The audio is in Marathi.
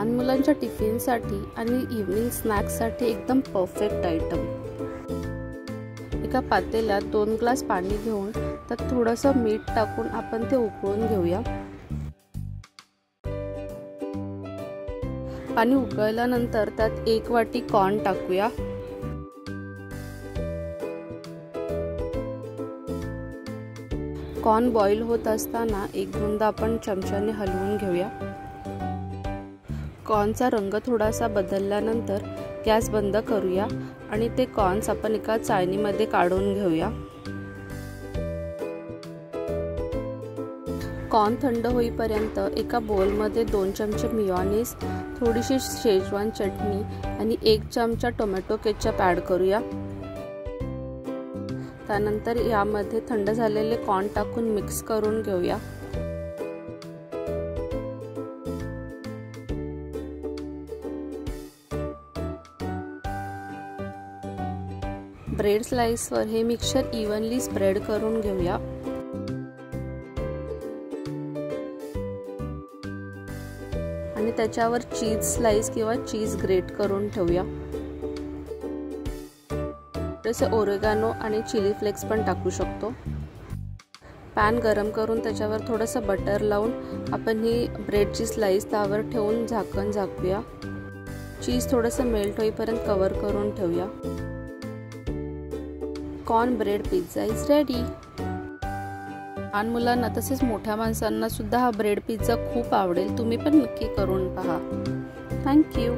लहान मुलांच्या टिफिनसाठी आणि इव्हनिंग स्नॅक्ससाठी एकदम परफेक्ट आयटम। एका पातेल्यात 2 ग्लास पाणी घेऊन त्यात थोडंसं मीठ टाकून आपण ते उकळून घेऊया। पाणी उकळल्यानंतर त्यात 1 वाटी कॉर्न टाकूया। कॉर्न बॉईल होत असताना 1-2दा आपण चमच्याने हलवून घेऊया। कॉर्नचा रंग थोडासा बदलल्यानंतर गॅस बंद करूया आणि ते कॉर्न्स आपण एका चाळणीमध्ये काढून घेऊया। कॉर्न थंड होईपर्यंत एका बोलमध्ये 2 चमचे मेयोनीज, थोडीशी शेजवान चटणी आणि 1 चमचा टोमॅटो केचप ॲड करूया। त्यानंतर यामध्ये थंड झालेले कॉर्न टाकून मिक्स करून घेऊया। ब्रेड स्लाइसवर हे मिक्सचर इव्हनली स्प्रेड करून घेऊया। आणि त्याच्यावर चीज स्लाइस किंवा चीज ग्रेट करून ठेवूया। थोडेसे ओरेगानो आणि चिली फ्लेक्स पण टाकू शकतो। पॅन गरम करून त्याच्यावर थोडंसं बटर लावून आपण ही ब्रेडची स्लाइस त्यावर ठेवून झाकण झाकूया। चीज थोडंसं मेल्ट होईपर्यंत कव्हर करून ठेवूया। Corn bread pizza is ready. लहान मुलांना तसेच मोठ्या माणसांना सुद्धा हा ब्रेड पिझ्झा खूप आवडेल। तुम्ही पण नक्की करून पहा। Thank you.